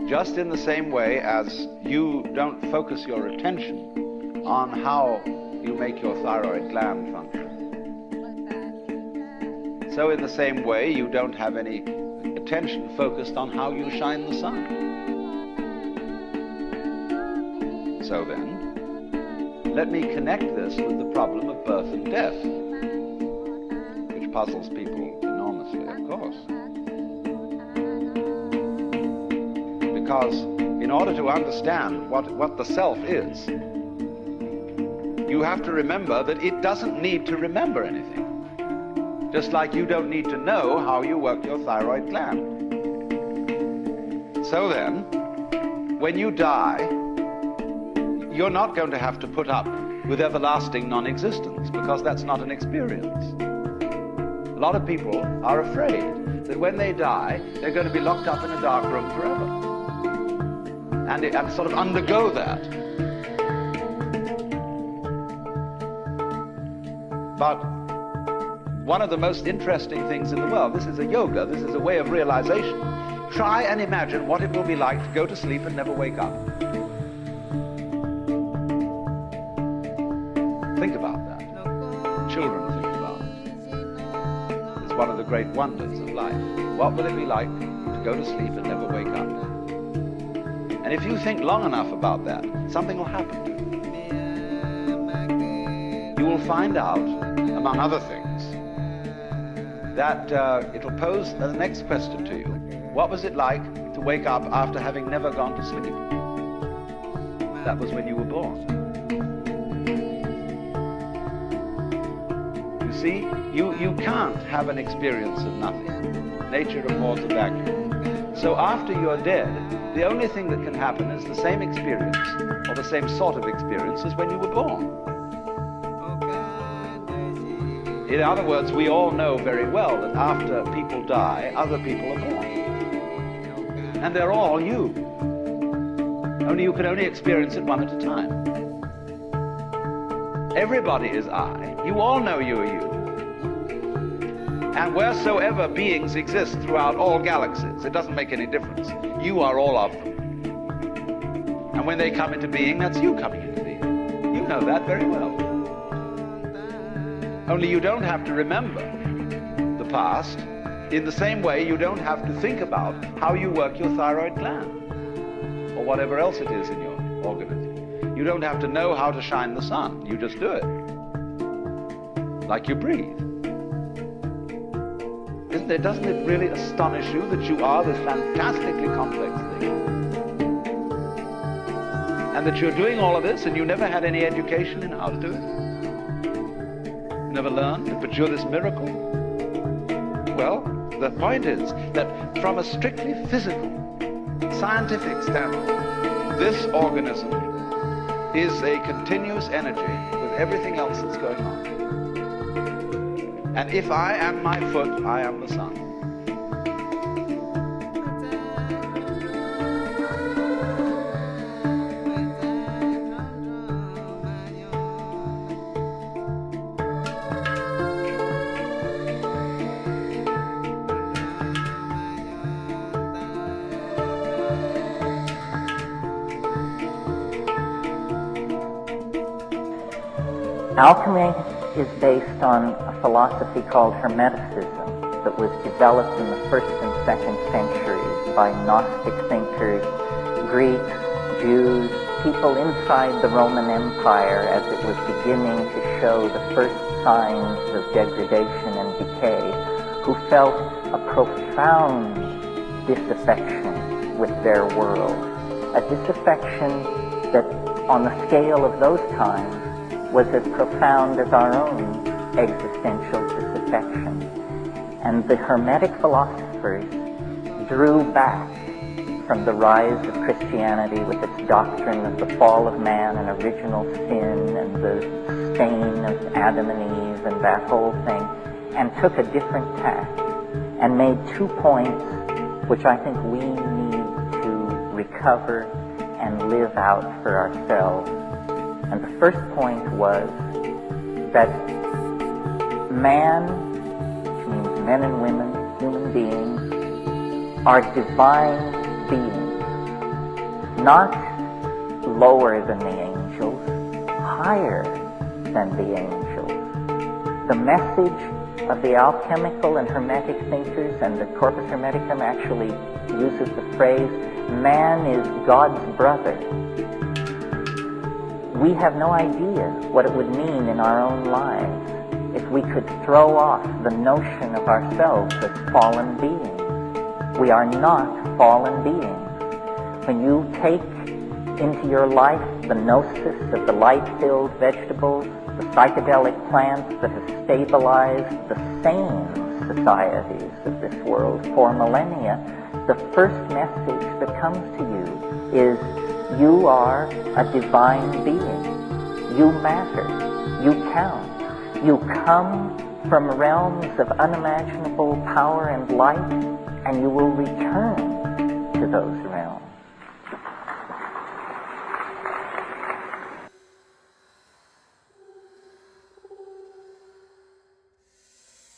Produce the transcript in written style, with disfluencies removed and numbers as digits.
Just in the same way as you don't focus your attention on how you make your thyroid gland function, so in the same way you don't have any attention focused on how you shine the sun. So then, let me connect this with the problem of birth and death, which puzzles people enormously, of course. Because in order to understand what the self is, you have to remember that it doesn't need to remember anything. Just like you don't need to know how you work your thyroid gland. So then, when you die, you're not going to have to put up with everlasting non-existence, because that's not an experience. A lot of people are afraid that when they die, they're going to be locked up in a dark room forever. And sort of undergo that. But one of the most interesting things in the world, this is a yoga, this is a way of realization. Try and imagine what it will be like to go to sleep and never wake up. Think about that. Children think about it. It's one of the great wonders of life. What will it be like to go to sleep and never wake up? And if you think long enough about that, something will happen to you. You will find out, among other things, that it'll pose the next question to you. What was it like to wake up after having never gone to sleep? That was when you were born. You see, you can't have an experience of nothing. Nature affords a vacuum. So after you're dead, the only thing that can happen is the same experience, or the same sort of experience as when you were born. In other words, we all know very well that after people die, other people are born. And they're all you. Only you can only experience it one at a time. Everybody is I. You all know you are you. And wheresoever beings exist throughout all galaxies, it doesn't make any difference. You are all of them. And when they come into being, that's you coming into being. You know that very well. Only you don't have to remember the past. In the same way, you don't have to think about how you work your thyroid gland, or whatever else it is in your organism. You don't have to know how to shine the sun. You just do it. Like you breathe. Doesn't it really astonish you that you are this fantastically complex thing? And that you're doing all of this and you never had any education in how to do it? You never learned, but you're this miracle? Well, the point is that from a strictly physical, scientific standpoint, this organism is a continuous energy with everything else that's going on. And if I am my foot, I am the sun. Alchemy is based on a philosophy called Hermeticism that was developed in the 1st and 2nd centuries by Gnostic thinkers, Greeks, Jews, people inside the Roman Empire as it was beginning to show the first signs of degradation and decay, who felt a profound disaffection with their world, a disaffection that on the scale of those times was as profound as our own existential disaffection. And the Hermetic philosophers drew back from the rise of Christianity with its doctrine of the fall of man and original sin and the stain of Adam and Eve and that whole thing, and took a different tack and made 2 points which I think we need to recover and live out for ourselves. And the first point was that man, which means men and women, human beings, are divine beings not lower than the angels, higher than the angels. The message of the alchemical and hermetic thinkers, and the Corpus Hermeticum actually uses the phrase, man is God's brother. We have no idea what it would mean in our own lives if we could throw off the notion of ourselves as fallen beings. We are not fallen beings. When you take into your life the gnosis of the light-filled vegetables, the psychedelic plants that have stabilized the sane societies of this world for millennia, the first message that comes to you is, you are a divine being. You matter. You count. You come from realms of unimaginable power and light, and you will return to those realms.